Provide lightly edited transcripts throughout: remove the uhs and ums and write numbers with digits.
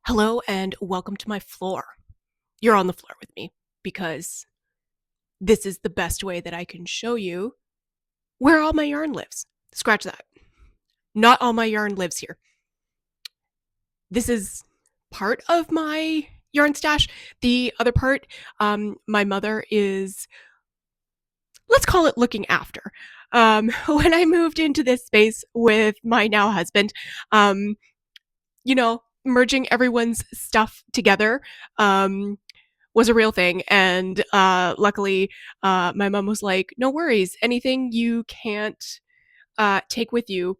Hello and welcome to my floor. You're on the floor with me because this is the best way that I can show you where all my yarn lives. Scratch that. Not all my yarn lives here. This is part of my yarn stash. The other part, my mother is, let's call it looking after. When I moved into this space with my now husband, merging everyone's stuff together was a real thing. And luckily, my mom was like, no worries, anything you can't take with you,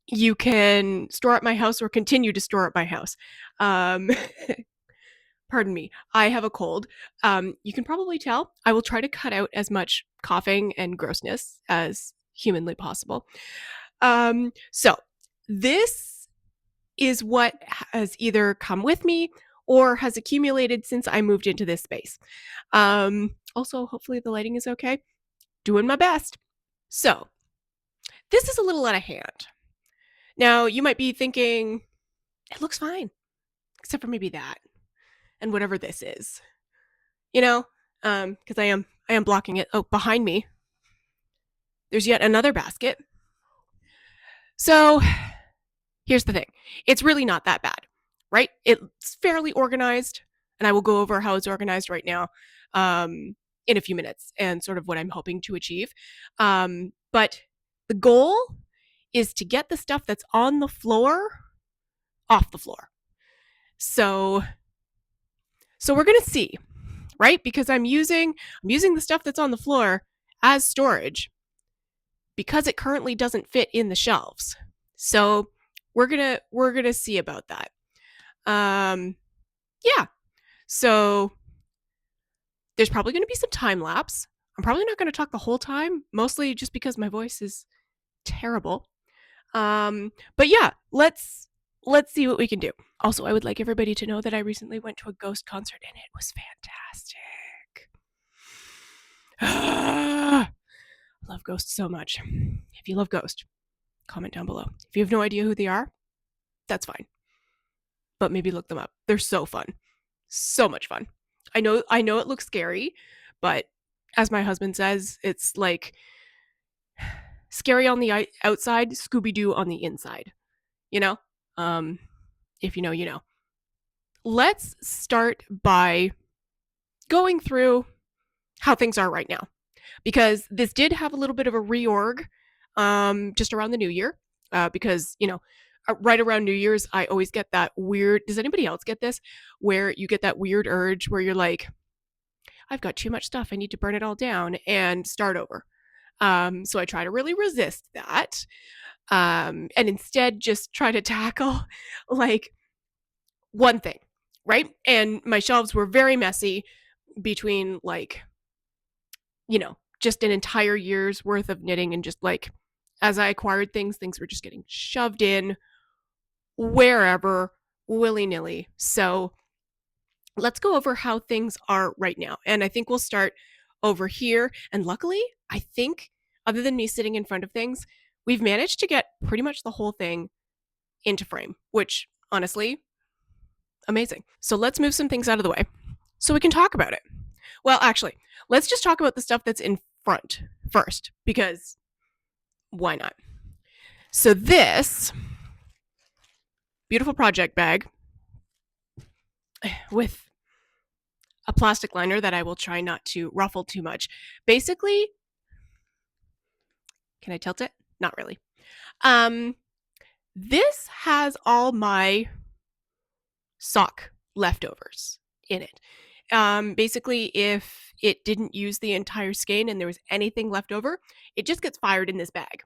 you can store at my house or continue to store at my house. Um, Pardon me, I have a cold. You can probably tell. I will try to cut out as much coughing and grossness as humanly possible. So this is what has either come with me or has accumulated since I moved into this space. Also, hopefully the lighting is okay. Doing my best. So, this is a little out of hand. Now, you might be thinking, it looks fine, except for maybe that and whatever this is. Because I am blocking it. Oh, behind me, there's yet another basket. So, here's the thing. It's really not that bad, right? It's fairly organized, and I will go over how it's organized right now in a few minutes and sort of what I'm hoping to achieve. But the goal is to get the stuff that's on the floor off the floor. So we're going to see, right? Because I'm using the stuff that's on the floor as storage because it currently doesn't fit in the shelves. So we're gonna see about that. Yeah. So there's probably gonna be some time lapse. I'm probably not gonna talk the whole time, mostly just because my voice is terrible. But yeah, let's see what we can do. Also, I would like everybody to know that I recently went to a Ghost concert and it was fantastic. I love Ghost so much. If you love Ghost, comment down below. If you have no idea who they are, that's fine. But maybe look them up. They're so fun. So much fun. I know it looks scary, but as my husband says, it's like scary on the outside, Scooby-Doo on the inside. You know? If you know, you know. Let's start by going through how things are right now. Because this did have a little bit of a reorg just around the new year. Because, right around New Year's, I always get that weird, does anybody else get this? Where you get that weird urge where you're like, I've got too much stuff, I need to burn it all down and start over. So I try to really resist that. And instead just try to tackle like one thing, right? And my shelves were very messy between just an entire year's worth of knitting and just like as I acquired things were just getting shoved in wherever, willy-nilly. So let's go over how things are right now. And I think we'll start over here. And luckily, I think, other than me sitting in front of things, we've managed to get pretty much the whole thing into frame, which honestly, amazing. So let's move some things out of the way so we can talk about it. Well, actually, let's just talk about the stuff that's in front first, because why not? So this beautiful project bag with a plastic liner that I will try not to ruffle too much. Basically, can I tilt it? Not really. This has all my sock leftovers in it. Basically, if it didn't use the entire skein and there was anything left over, it just gets fired in this bag.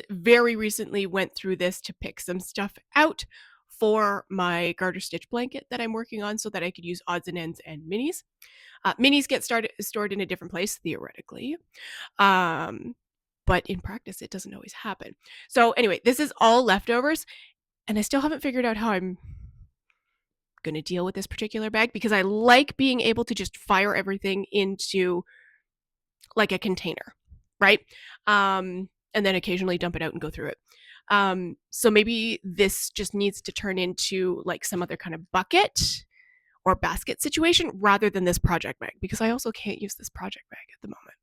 Very recently went through this to pick some stuff out for my garter stitch blanket that I'm working on so that I could use odds and ends and minis. Minis get stored in a different place, theoretically. But in practice, it doesn't always happen. So anyway, this is all leftovers, and I still haven't figured out how I'm going to deal with this particular bag because I like being able to just fire everything into like a container, right? And then occasionally dump it out and go through it. So maybe this just needs to turn into like some other kind of bucket or basket situation rather than this project bag, because I also can't use this project bag at the moment.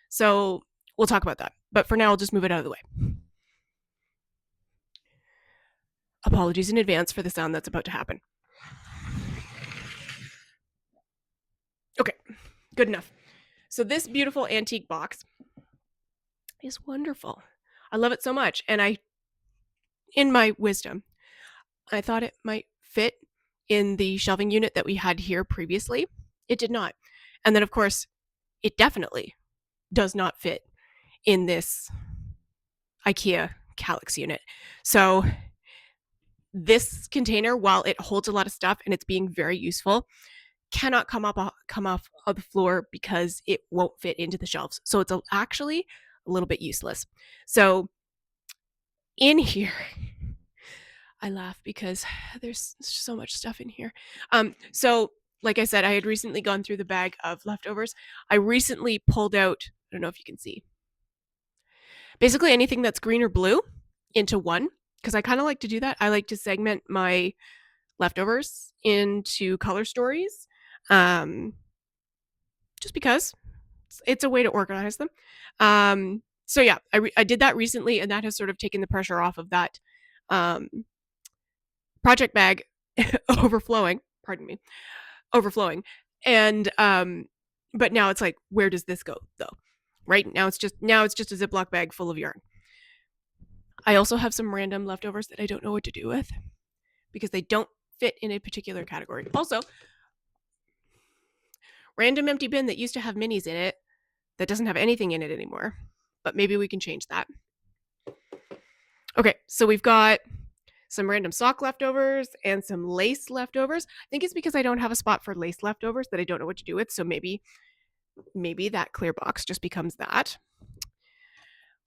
So we'll talk about that. But for now, I'll just move it out of the way. Apologies in advance for the sound that's about to happen. Okay, good enough. So this beautiful antique box is wonderful. I love it so much. And in my wisdom, I thought it might fit in the shelving unit that we had here previously. It did not. And then, of course, it definitely does not fit in this IKEA Calyx unit. So this container, while it holds a lot of stuff and it's being very useful, cannot come off of the floor because it won't fit into the shelves. So it's actually a little bit useless. So in here, I laugh because there's so much stuff in here. So like I said, I had recently gone through the bag of leftovers. I recently pulled out, I don't know if you can see, basically anything that's green or blue into one, because I kind of like to do that. I like to segment my leftovers into color stories, just because it's a way to organize them. So yeah, I did that recently, and that has sort of taken the pressure off of that project bag overflowing. Pardon me, overflowing. And but now it's like, where does this go though? Right now it's just a Ziploc bag full of yarn. I also have some random leftovers that I don't know what to do with because they don't fit in a particular category. Also, random empty bin that used to have minis in it that doesn't have anything in it anymore. But maybe we can change that. Okay, so we've got some random sock leftovers and some lace leftovers. I think it's because I don't have a spot for lace leftovers that I don't know what to do with. So maybe that clear box just becomes that.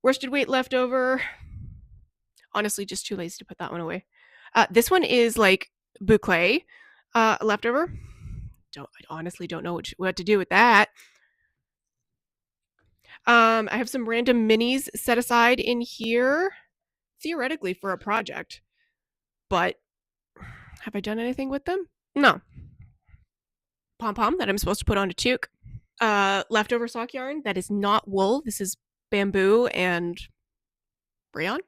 Worsted weight leftover. Honestly, just too lazy to put that one away. This one is like boucle leftover. I honestly don't know what to do with that. I have some random minis set aside in here, theoretically for a project, but have I done anything with them? No. Pom-pom that I'm supposed to put on a toque. Leftover sock yarn that is not wool. This is bamboo and rayon.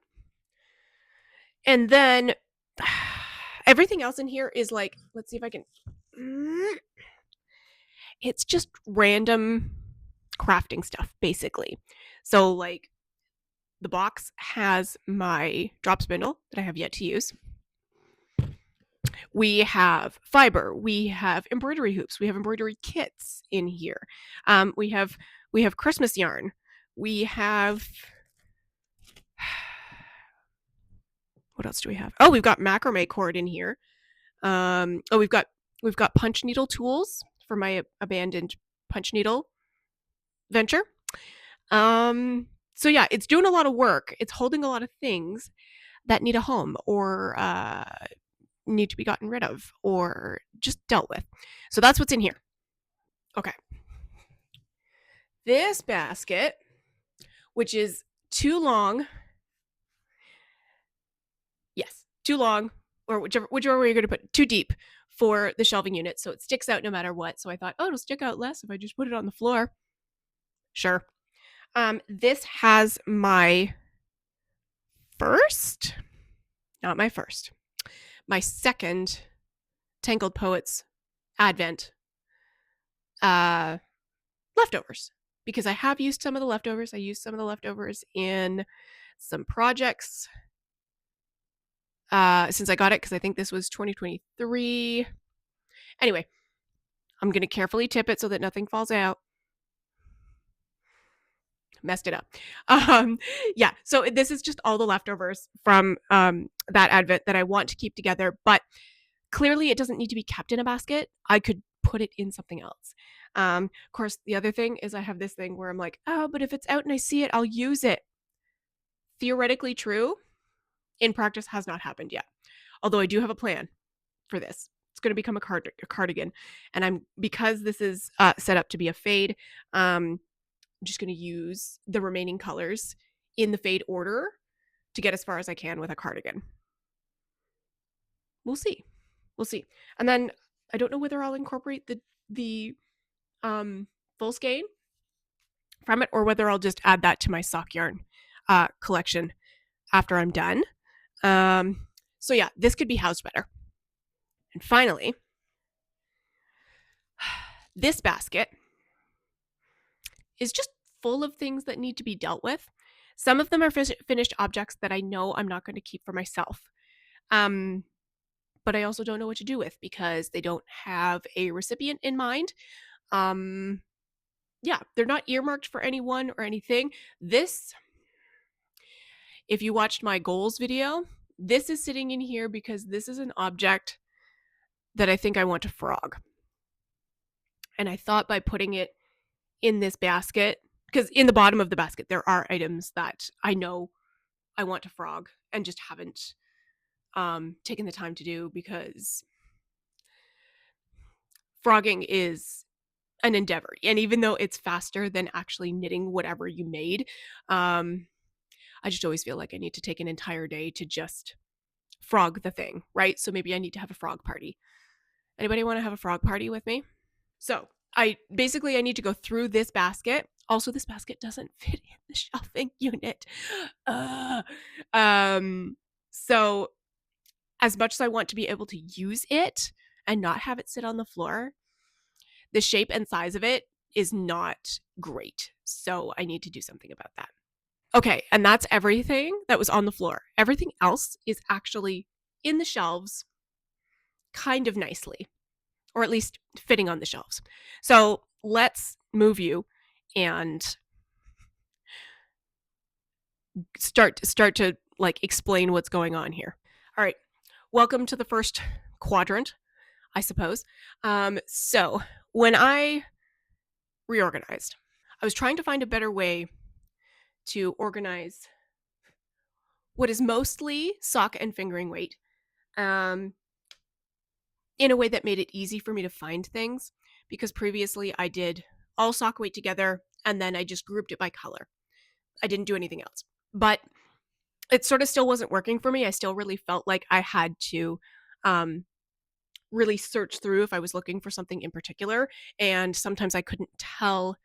And then everything else in here is like, let's see if I can. It's just random crafting stuff, basically. So, like, the box has my drop spindle that I have yet to use. We have fiber. We have embroidery hoops. We have embroidery kits in here. We have Christmas yarn. We have what else do we have? Oh, we've got macrame cord in here. We've got punch needle tools for my abandoned punch needle venture. So yeah, it's doing a lot of work. It's holding a lot of things that need a home or need to be gotten rid of or just dealt with. So that's what's in here. Okay. This basket, which is too long. Yes, too long, or whichever way you're going to put it, too deep for the shelving unit. So it sticks out no matter what. So I thought, oh, it'll stick out less if I just put it on the floor. Sure. This has my my second Tangled Poets Advent leftovers, because I have used some of the leftovers. I used some of the leftovers in some projects since I got it, because I think this was 2023. Anyway, I'm going to carefully tip it so that nothing falls out. Messed it up. Yeah, so this is just all the leftovers from that Advent that I want to keep together, but clearly it doesn't need to be kept in a basket. I could put it in something else. Of course, the other thing is I have this thing where I'm like, oh, but if it's out and I see it, I'll use it. Theoretically true. In practice, has not happened yet. Although I do have a plan for this. It's going to become a cardigan. And because this is set up to be a fade, I'm just going to use the remaining colors in the fade order to get as far as I can with a cardigan. We'll see. We'll see. And then I don't know whether I'll incorporate the full skein from it or whether I'll just add that to my sock yarn collection after I'm done. So yeah, this could be housed better. And finally, this basket is just full of things that need to be dealt with. Some of them are finished objects that I know I'm not going to keep for myself. But I also don't know what to do with because they don't have a recipient in mind. Yeah, they're not earmarked for anyone or anything. This, if you watched my goals video, this is sitting in here because this is an object that I think I want to frog. And I thought by putting it in this basket, because in the bottom of the basket, there are items that I know I want to frog and just haven't taken the time to do because frogging is an endeavor. And even though it's faster than actually knitting whatever you made, I just always feel like I need to take an entire day to just frog the thing, right? So maybe I need to have a frog party. Anybody want to have a frog party with me? So I need to go through this basket. Also, this basket doesn't fit in the shelving unit. So as much as I want to be able to use it and not have it sit on the floor, the shape and size of it is not great. So I need to do something about that. Okay, and that's everything that was on the floor. Everything else is actually in the shelves kind of nicely, or at least fitting on the shelves. So let's move you and start to like explain what's going on here. All right, welcome to the first quadrant, I suppose. So when I reorganized, I was trying to find a better way to organize what is mostly sock and fingering weight in a way that made it easy for me to find things, because previously I did all sock weight together and then I just grouped it by color. I didn't do anything else. But it sort of still wasn't working for me. I still really felt like I had to really search through if I was looking for something in particular. And sometimes I couldn't tell,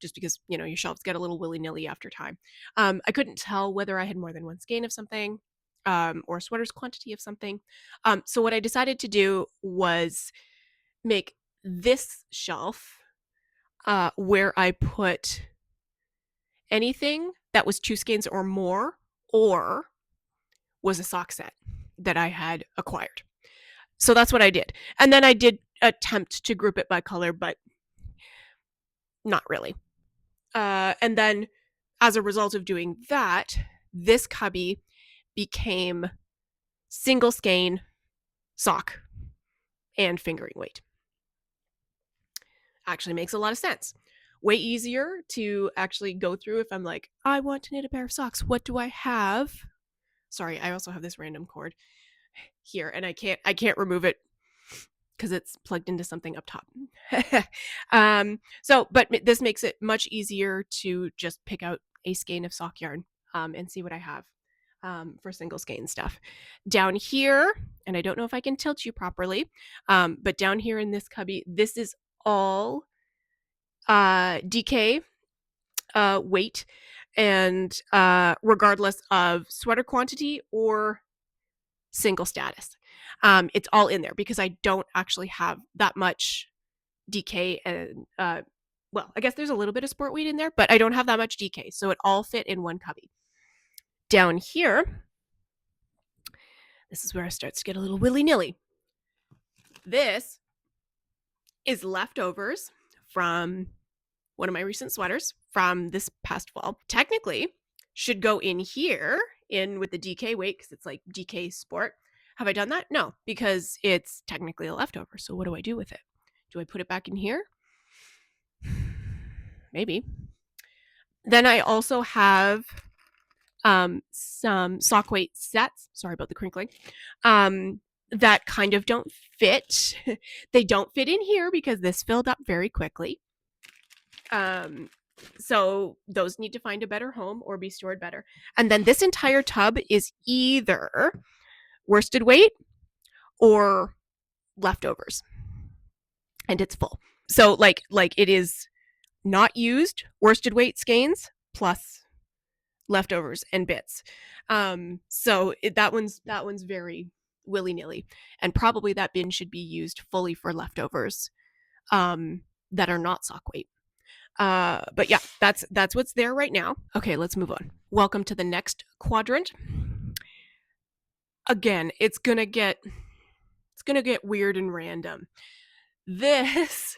just because, your shelves get a little willy-nilly after time. I couldn't tell whether I had more than one skein of something or a sweater's quantity of something. So what I decided to do was make this shelf where I put anything that was 2 skeins or more or was a sock set that I had acquired. So that's what I did. And then I did attempt to group it by color, but not really. And then as a result of doing that, this cubby became single skein, sock, and fingering weight. Actually makes a lot of sense. Way easier to actually go through if I'm like, I want to knit a pair of socks. What do I have? Sorry, I also have this random cord here, and I can't remove it because it's plugged into something up top. But this makes it much easier to just pick out a skein of sock yarn and see what I have for single skein stuff. Down here, and I don't know if I can tilt you properly, but down here in this cubby, this is all DK weight, and regardless of sweater quantity or single status. It's all in there because I don't actually have that much DK and well, I guess there's a little bit of sport weight in there, but I don't have that much DK, so it all fit in one cubby. Down here, this is where it starts to get a little willy-nilly. This is leftovers from one of my recent sweaters from this past fall. Technically, should go in here in with the DK weight because it's like DK sport. Have I done that? No, because it's technically a leftover. So what do I do with it? Do I put it back in here? Maybe. Then I also have some sock weight sets. Sorry about the crinkling. That kind of don't fit. They don't fit in here because this filled up very quickly. So those need to find a better home or be stored better. And then this entire tub is either worsted weight or leftovers, and it's full. So like it is not used worsted weight skeins plus leftovers and bits. That one's very willy-nilly, and probably that bin should be used fully for leftovers that are not sock weight. But yeah, that's what's there right now. Okay, let's move on. Welcome to the next quadrant. Again, it's gonna get weird and random. This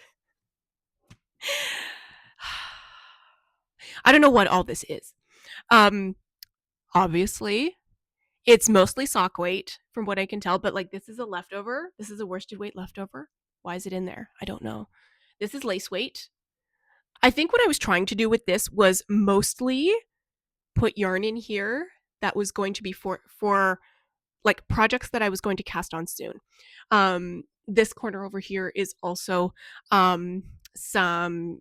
I don't know what all this is. Obviously, it's mostly sock weight from what I can tell, but like this is a leftover. This is a worsted weight leftover. Why is it in there? I don't know. This is lace weight. I think what I was trying to do with this was mostly put yarn in here that was going to be for like projects that I was going to cast on soon. This corner over here is also some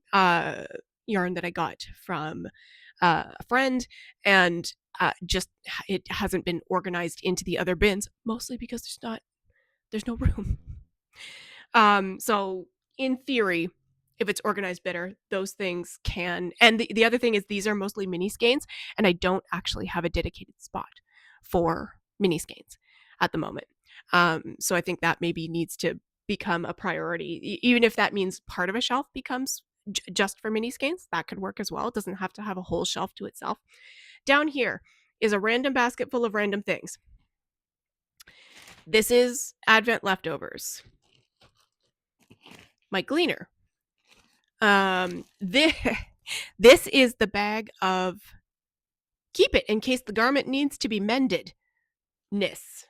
yarn that I got from a friend, and just it hasn't been organized into the other bins, mostly because there's no room. So in theory, if it's organized better, those things can. And the other thing is these are mostly mini skeins, and I don't actually have a dedicated spot for mini skeins at the moment. So I think that maybe needs to become a priority, even if that means part of a shelf becomes just for mini skeins. That could work as well. It doesn't have to have a whole shelf to itself. Down here is a random basket full of random things. This is Advent leftovers. My gleaner. This this is the bag of keep it in case the garment needs to be mended ness.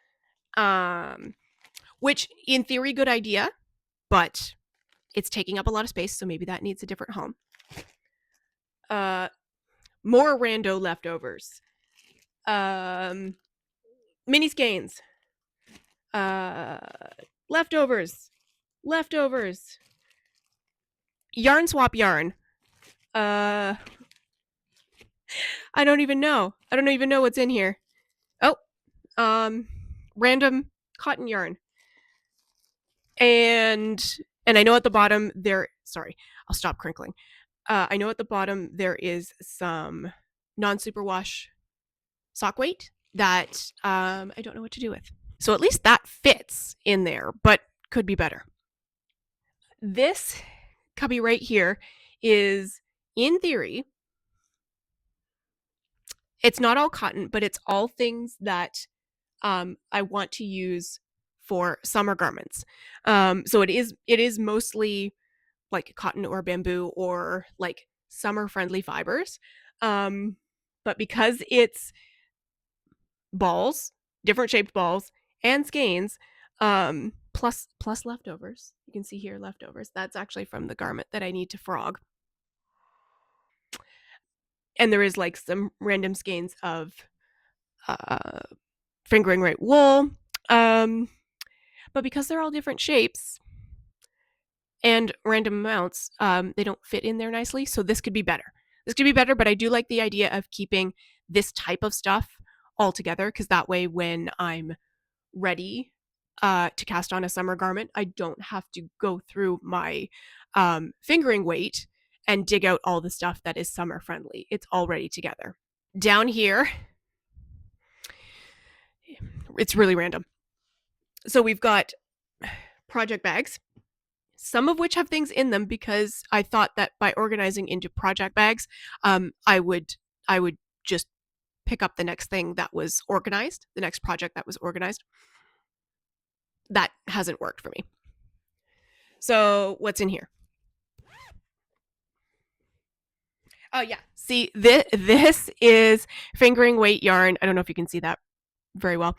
Which in theory, good idea, but it's taking up a lot of space, so maybe that needs a different home. More rando leftovers. Mini skeins. Leftovers. Yarn swap yarn. I don't even know. I don't even know what's in here. Oh, random cotton yarn. And I know at the bottom there, sorry, I'll stop crinkling. I know at the bottom there is some non-superwash sock weight that I don't know what to do with. So at least that fits in there, but could be better. This cubby right here is, in theory, it's not all cotton, but it's all things that I want to use for summer garments. So it is mostly like cotton or bamboo or like summer friendly fibers. But because it's balls, different shaped balls and skeins, plus leftovers. You can see here leftovers. That's actually from the garment that I need to frog. And there is like some random skeins of fingering weight wool. But because they're all different shapes and random amounts, they don't fit in there nicely. So this could be better. But I do like the idea of keeping this type of stuff all together, because that way when I'm ready to cast on a summer garment, I don't have to go through my fingering weight and dig out all the stuff that is summer friendly. It's already together. Down here, it's really random. So we've got project bags, some of which have things in them because I thought that by organizing into project bags, I would just pick up the next thing that was organized, the next project that was organized. That hasn't worked for me. So what's in here? Oh yeah, see, this is fingering weight yarn. I don't know if you can see that very well.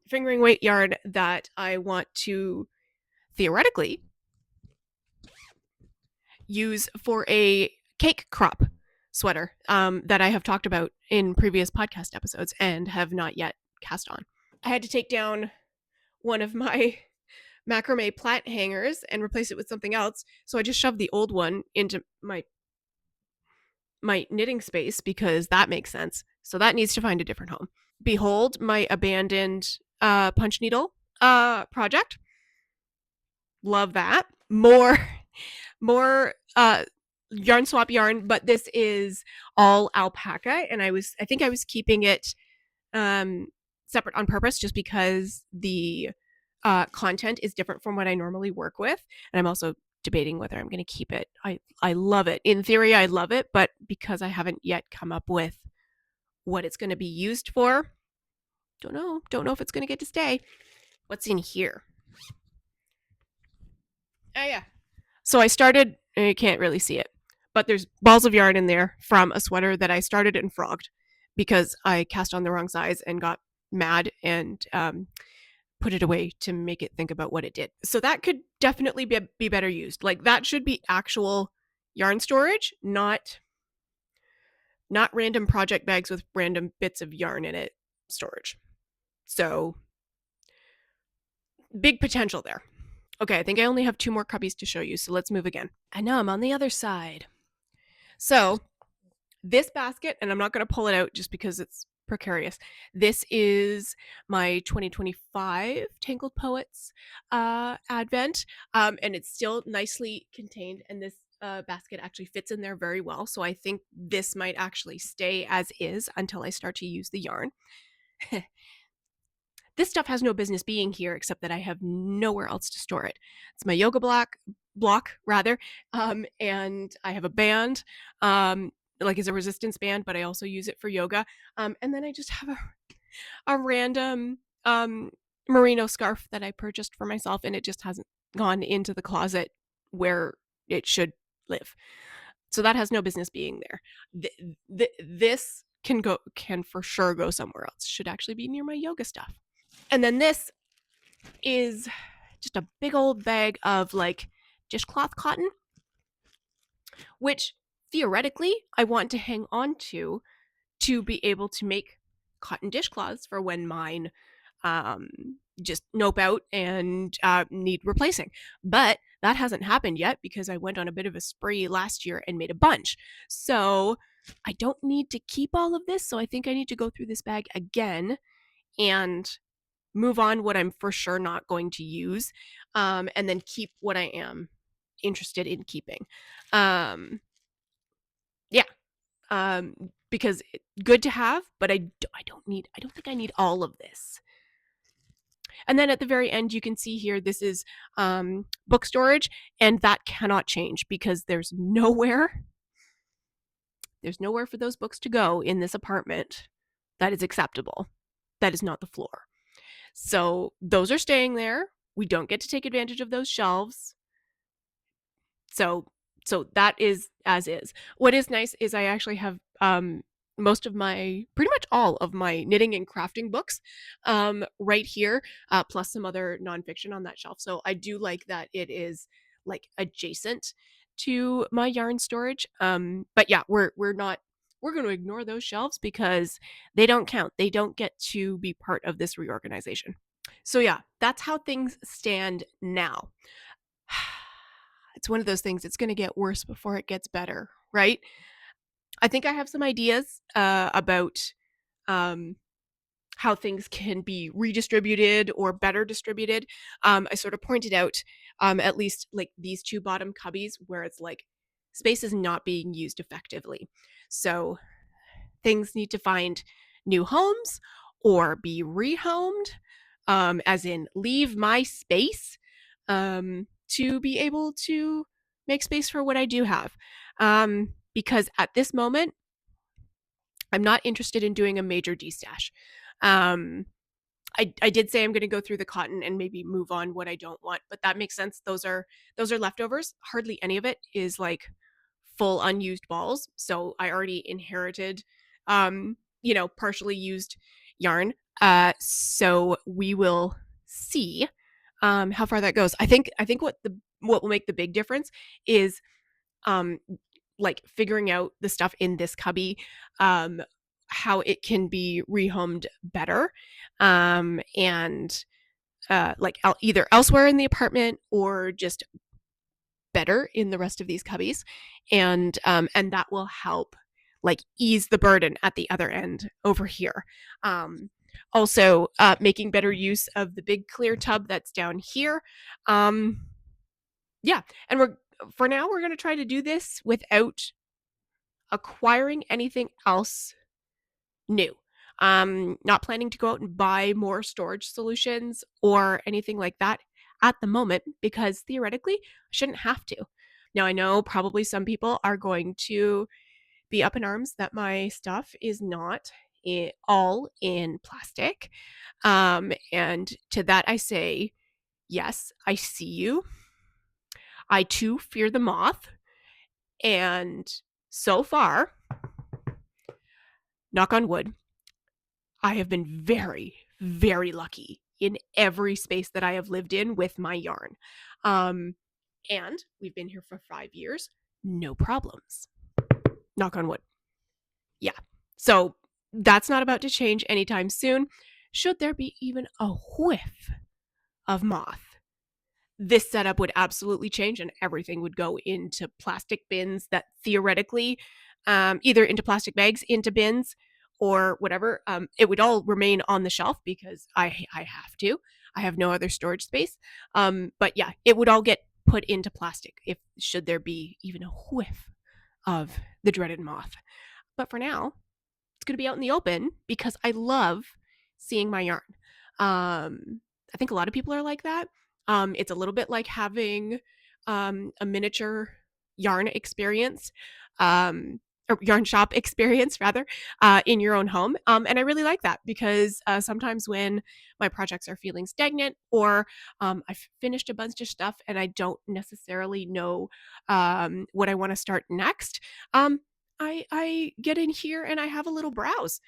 Fingering weight yarn that I want to theoretically use for a cake crop sweater that I have talked about in previous podcast episodes and have not yet cast on. I had to take down one of my macrame plait hangers and replace it with something else, so I just shoved the old one into my my knitting space because that makes sense. So that needs to find a different home. Behold my abandoned punch needle project. Love that. More yarn swap yarn, but this is all alpaca, and I think I was keeping it separate on purpose just because the content is different from what I normally work with, and I'm also debating whether I'm going to keep it. I love it. In theory, I love it, but because I haven't yet come up with what it's going to be used for, don't know if it's going to get to stay. What's in here? Oh yeah. So I started, you can't really see it, but there's balls of yarn in there from a sweater that I started and frogged because I cast on the wrong size and got mad and put it away to make it think about what it did. So that could definitely be better used. Like that should be actual yarn storage, not random project bags with random bits of yarn in it storage. So big potential there. Okay, I think I only have 2 more cubbies to show you, so let's move again. And now I'm on the other side. So this basket, and I'm not going to pull it out just because it's precarious. This is my 2025 Tangled Poets advent, and it's still nicely contained, and this basket actually fits in there very well. So I think this might actually stay as is until I start to use the yarn. This stuff has no business being here except that I have nowhere else to store it. It's my yoga block rather, and I have a band, like it's a resistance band, but I also use it for yoga. And then I just have a random merino scarf that I purchased for myself, and it just hasn't gone into the closet where it should live. So that has no business being there. This can for sure go somewhere else. Should actually be near my yoga stuff. And then this is just a big old bag of like dishcloth cotton, which theoretically I want to hang on to be able to make cotton dishcloths for when mine just nope out and need replacing. But that hasn't happened yet because I went on a bit of a spree last year and made a bunch. So I don't need to keep all of this. So I think I need to go through this bag again and move on what I'm for sure not going to use, and then keep what I am interested in keeping. Yeah, because good to have, but I don't think I need all of this. And then at the very end, you can see here, this is book storage, and that cannot change because there's nowhere for those books to go in this apartment that is acceptable. That is not the floor. So those are staying there. We don't get to take advantage of those shelves. So that is as is. What is nice is I actually have pretty much all of my knitting and crafting books right here, plus some other nonfiction on that shelf. So I do like that it is like adjacent to my yarn storage. But yeah, we're going to ignore those shelves because they don't count. They don't get to be part of this reorganization. So yeah, that's how things stand now. It's one of those things, it's going to get worse before it gets better, right? I think I have some ideas about how things can be redistributed or better distributed. I sort of pointed out at least like these 2 bottom cubbies where it's like space is not being used effectively. So things need to find new homes or be rehomed, as in leave my space to be able to make space for what I do have. Because at this moment, I'm not interested in doing a major destash. I did say I'm going to go through the cotton and maybe move on what I don't want, but that makes sense. Those are leftovers. Hardly any of it is like full unused balls. So I already inherited, partially used yarn. So we will see how far that goes. I think what will make the big difference is like figuring out the stuff in this cubby, how it can be rehomed better, and like either elsewhere in the apartment or just better in the rest of these cubbies, and that will help like ease the burden at the other end over here. Also, making better use of the big clear tub that's down here. Yeah, and for now we're going to try to do this without acquiring anything else new. Not planning to go out and buy more storage solutions or anything like that at the moment, because theoretically I shouldn't have to. Now, I know probably some people are going to be up in arms that my stuff is not all in plastic. And to that I say, yes, I see you. I too fear the moth. And so far, knock on wood, I have been very, very lucky in every space that I have lived in with my yarn. And we've been here for 5 years, no problems. Knock on wood. Yeah. So that's not about to change anytime soon. Should there be even a whiff of moth, this setup would absolutely change and everything would go into plastic bins that theoretically, either into plastic bags, into bins, or whatever. It would all remain on the shelf because I have to. I have no other storage space. But yeah, it would all get put into plastic if should there be even a whiff of the dreaded moth. But for now, it's going to be out in the open because I love seeing my yarn. I think a lot of people are like that. It's a little bit like having a miniature yarn experience, or yarn shop experience rather, in your own home. And I really like that because sometimes when my projects are feeling stagnant, or I've finished a bunch of stuff and I don't necessarily know what I want to start next, I get in here and I have a little browse,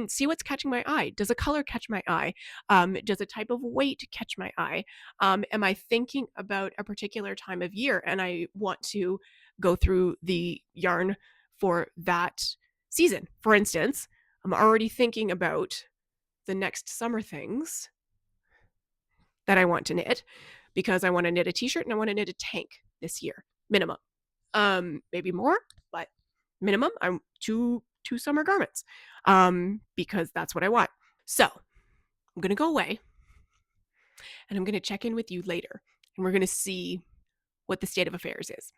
see what's catching my eye. Does a color catch my eye? Does a type of weight catch my eye? Am I thinking about a particular time of year and I want to go through the yarn for that season? For instance, I'm already thinking about the next summer things that I want to knit, because I want to knit a t-shirt and I want to knit a tank this year, minimum. Maybe more, but minimum, I'm two summer garments, because that's what I want. So I'm going to go away and I'm going to check in with you later and we're going to see what the state of affairs is.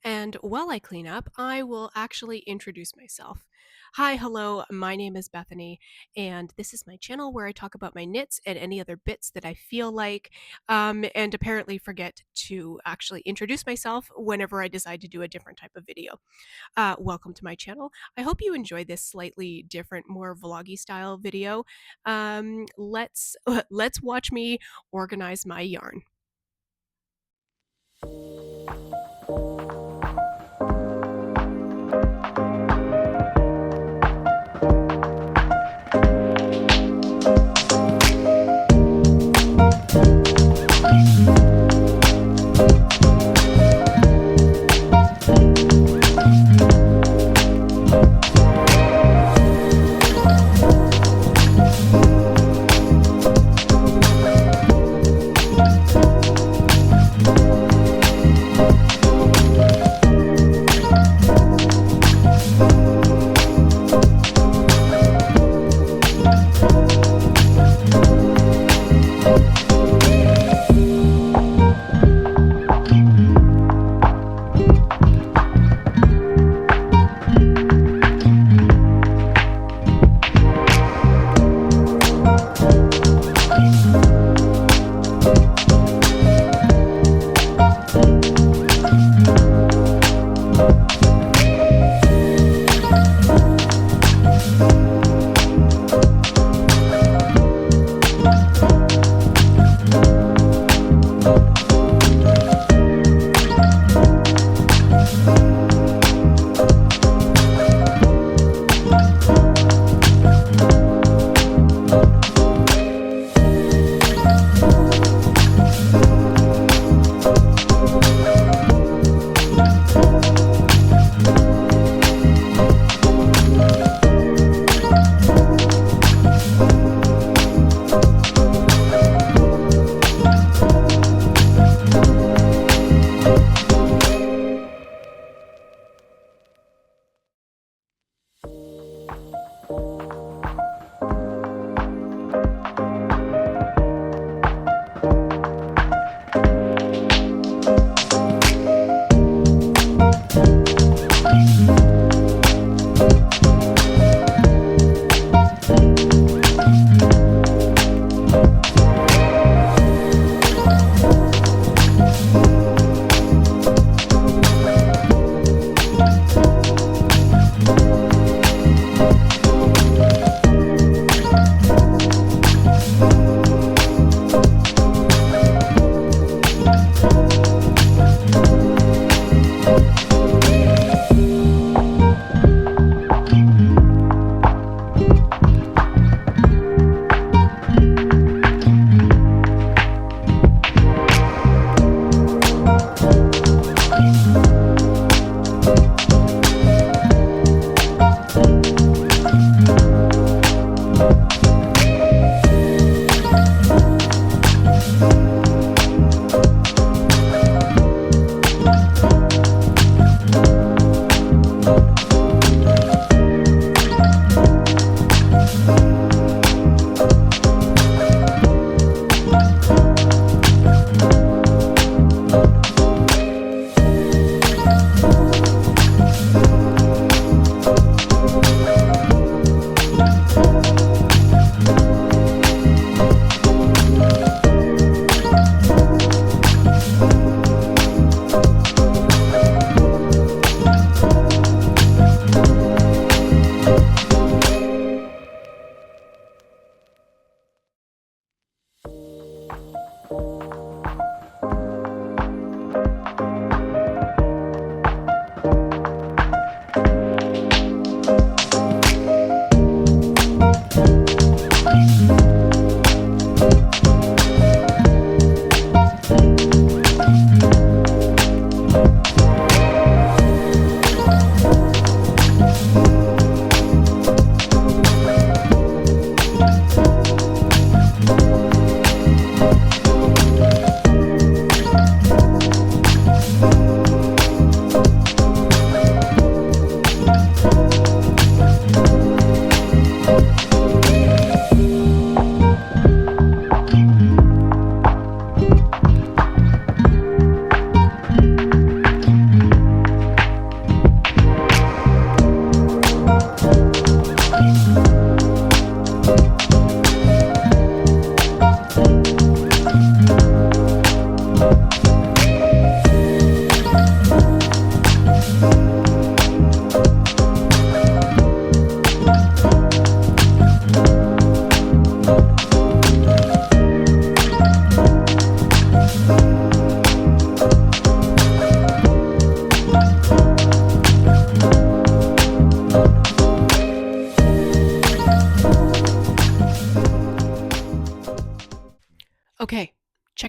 And while I clean up, I will actually introduce myself. Hi, hello, my name is Bethany, and this is my channel where I talk about my knits and any other bits that I feel like, and apparently forget to actually introduce myself whenever I decide to do a different type of video. Welcome to my channel. I hope you enjoy this slightly different, more vloggy style video. Let's watch me organize my yarn.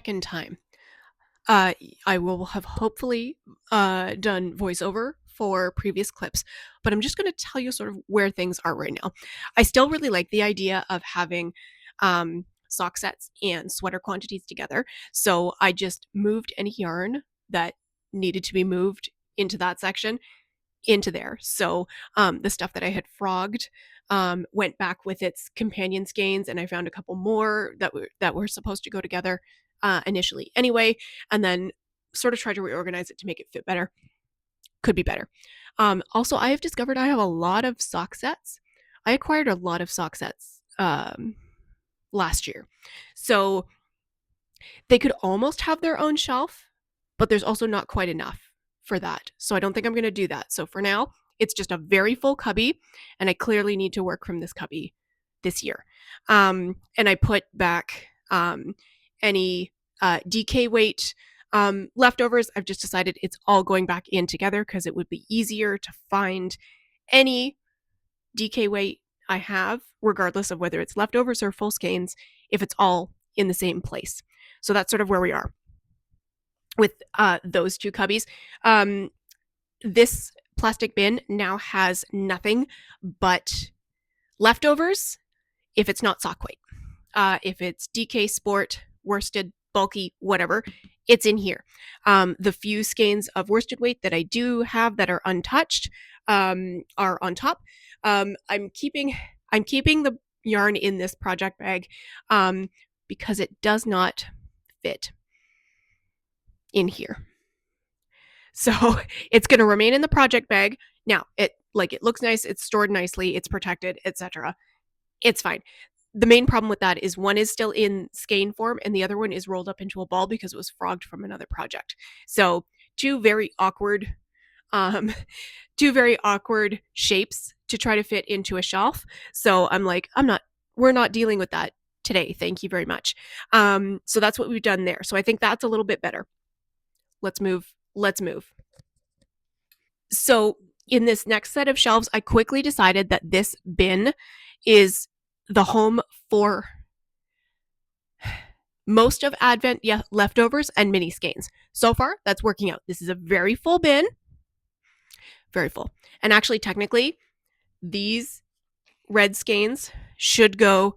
second time. I will have hopefully done voiceover for previous clips, but I'm just going to tell you sort of where things are right now. I still really like the idea of having sock sets and sweater quantities together. So I just moved any yarn that needed to be moved into that section into there. So the stuff that I had frogged went back with its companion skeins, and I found a couple more that were supposed to go together initially anyway, and then sort of tried to reorganize it to make it fit better. Could be better. Also, I have discovered I have a lot of sock sets. I acquired a lot of sock sets last year, so they could almost have their own shelf, but there's also not quite enough for that. So I don't think I'm going to do that. So for now, it's just a very full cubby, and I clearly need to work from this cubby this year. And I put back any DK weight leftovers. I've just decided it's all going back in together because it would be easier to find any DK weight I have, regardless of whether it's leftovers or full skeins, if it's all in the same place. So that's sort of where we are with those two cubbies. This plastic bin now has nothing but leftovers if it's not sock weight. If it's DK Sport, worsted, bulky, whatever, it's in here. The few skeins of worsted weight that I do have that are untouched are on top. I'm keeping the yarn in this project bag because it does not fit in here. So it's going to remain in the project bag. Now, it looks nice, it's stored nicely, it's protected, etc. It's fine. The main problem with that is one is still in skein form and the other one is rolled up into a ball because it was frogged from another project. So two very awkward shapes to try to fit into a shelf. So I'm like, we're not dealing with that today. Thank you very much. So that's what we've done there. So I think that's a little bit better. Let's move. So in this next set of shelves, I quickly decided that this bin is the home for most of Advent leftovers and mini skeins. So far, that's working out. This is a very full bin. Very full. And actually, technically, these red skeins should go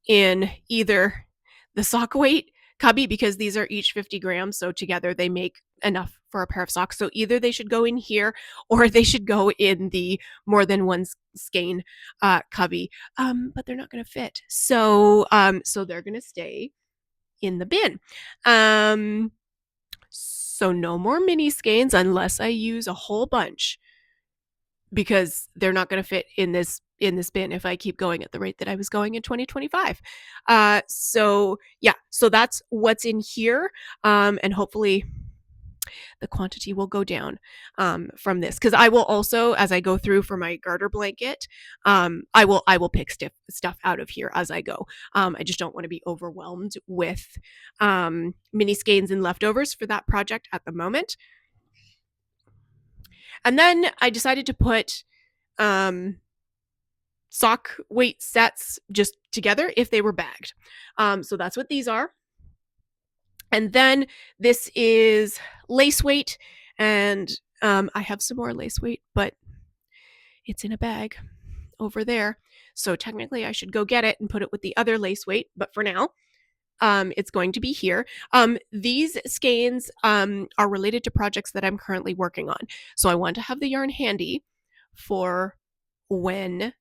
in either the sock weight cubby because these are each 50 grams. So together they make enough for a pair of socks. So either they should go in here or they should go in the more than one skein cubby. But they're not going to fit. So they're going to stay in the bin. So no more mini skeins unless I use a whole bunch because they're not going to fit in this bin if I keep going at the rate that I was going in 2025. So that's what's in here. And hopefully the quantity will go down from this because I will also, as I go through for my garter blanket, I will pick stuff out of here as I go. I just don't want to be overwhelmed with mini skeins and leftovers for that project at the moment. And then I decided to put sock weight sets just together if they were bagged. So that's what these are. And then this is lace weight, and I have some more lace weight, but it's in a bag over there. So technically I should go get it and put it with the other lace weight, but for now, it's going to be here. These skeins are related to projects that I'm currently working on. So I want to have the yarn handy for when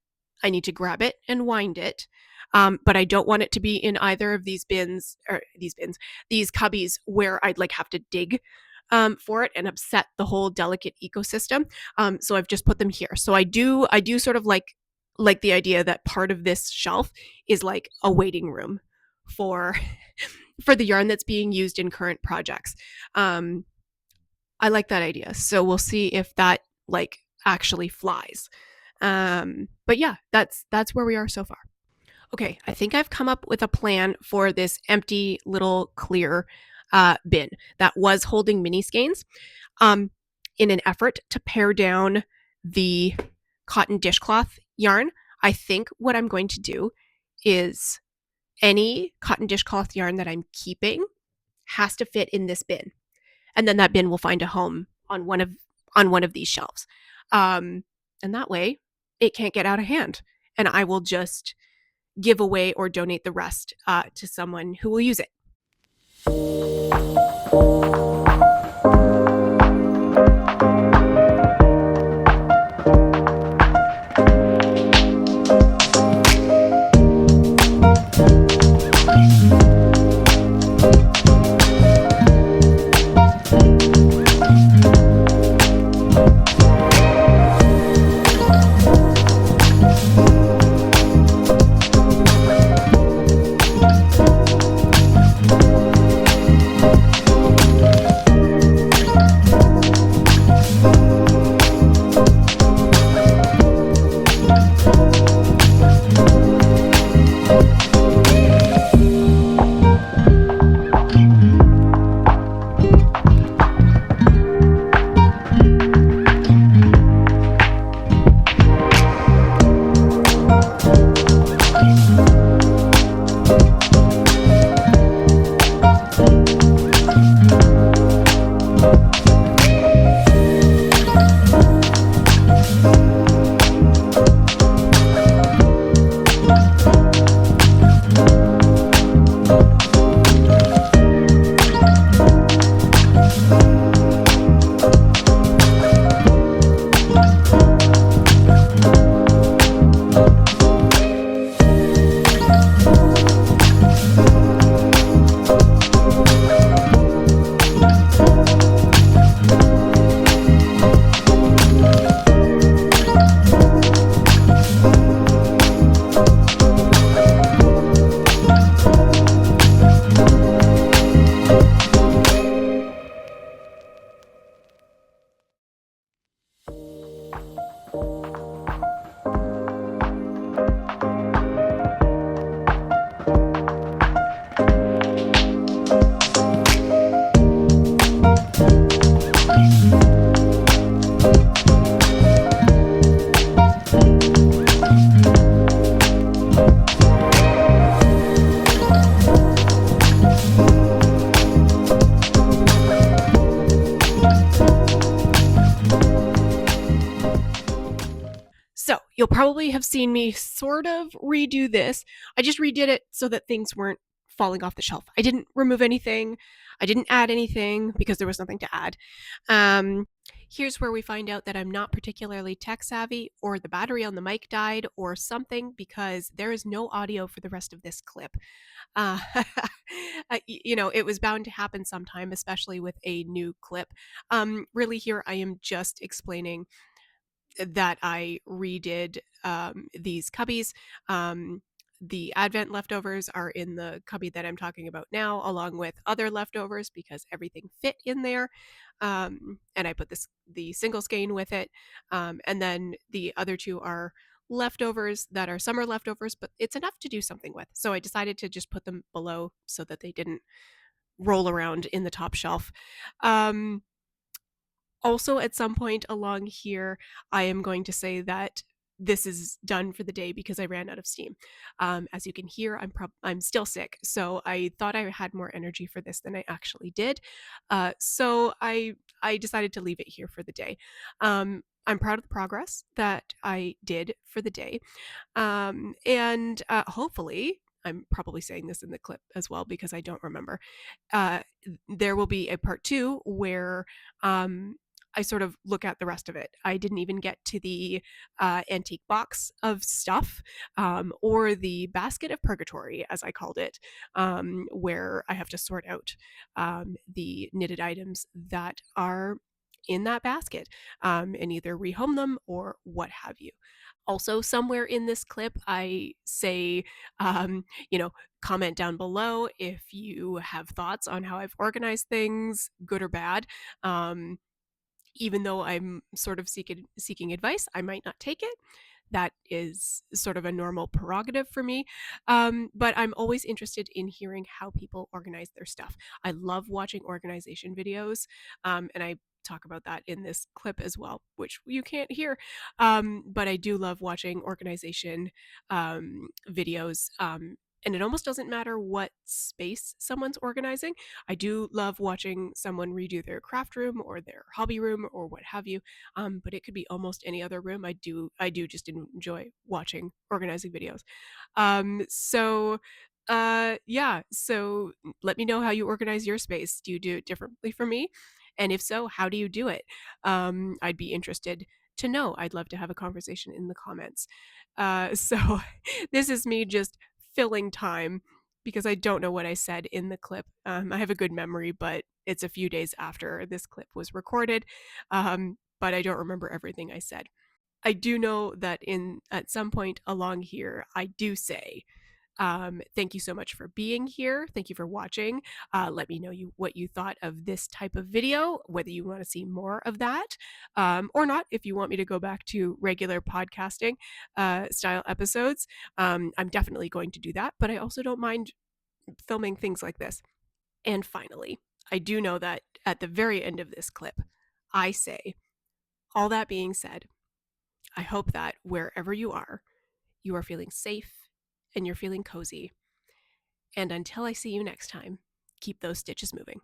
I need to grab it and wind it. But I don't want it to be in either of these cubbies where I'd have to dig for it and upset the whole delicate ecosystem. So I've just put them here. So I do sort of like the idea that part of this shelf is like a waiting room for the yarn that's being used in current projects. I like that idea. So we'll see if that actually flies. But yeah, that's where we are so far. Okay, I think I've come up with a plan for this empty little clear bin that was holding mini skeins in an effort to pare down the cotton dishcloth yarn. I think what I'm going to do is any cotton dishcloth yarn that I'm keeping has to fit in this bin. And then that bin will find a home on one of these shelves. And that way it can't get out of hand. And I will just give away or donate the rest to someone who will use it. So you'll probably have seen me sort of redo this. I just redid it so that things weren't falling off the shelf. I didn't remove anything. I didn't add anything because there was nothing to add. Um, Here's where we find out that I'm not particularly tech savvy, or the battery on the mic died, or something, because there is no audio for the rest of this clip. Uh, it was bound to happen sometime, especially with a new clip. Really, here I am just explaining that I redid these cubbies. The Advent leftovers are in the cubby that I'm talking about now, along with other leftovers because everything fit in there. And I put the single skein with it. And then the other two are leftovers that are summer leftovers, but it's enough to do something with. So I decided to just put them below so that they didn't roll around in the top shelf. Um, Also, at some point along here, I am going to say that this is done for the day because I ran out of steam. As you can hear, I'm still sick, so I thought I had more energy for this than I actually did. So I decided to leave it here for the day. I'm proud of the progress that I did for the day, and hopefully. I'm probably saying this in the clip as well because I don't remember. Uh, there will be a part two where um, I sort of look at the rest of it. I didn't even get to the antique box of stuff, or the basket of purgatory, as I called it, where I have to sort out the knitted items that are in that basket, and either rehome them or what have you. Also, somewhere in this clip, I say, um, you know, comment down below if you have thoughts on how I've organized things, good or bad. Um, Even though I'm sort of seeking advice, I might not take it. That is sort of a normal prerogative for me. But I'm always interested in hearing how people organize their stuff. I love watching organization videos, and I talk about that in this clip as well, which you can't hear. But I do love watching organization videos. And it almost doesn't matter what space someone's organizing. I do love watching someone redo their craft room or their hobby room or what have you. But it could be almost any other room. I do just enjoy watching organizing videos. Yeah, so let me know how you organize your space. Do you do it differently from me? And if so, how do you do it? I'd be interested to know. I'd love to have a conversation in the comments. So this is me just filling time because I don't know what I said in the clip. I have a good memory, but it's a few days after this clip was recorded. But I don't remember everything I said. I do know that in at some point along here, I do say, thank you so much for being here. Thank you for watching. Let me know what you thought of this type of video, whether you want to see more of that or not. If you want me to go back to regular podcasting style episodes, I'm definitely going to do that. But I also don't mind filming things like this. And finally, I do know that at the very end of this clip, I say, all that being said, I hope that wherever you are feeling safe and you're feeling cozy. And until I see you next time, keep those stitches moving.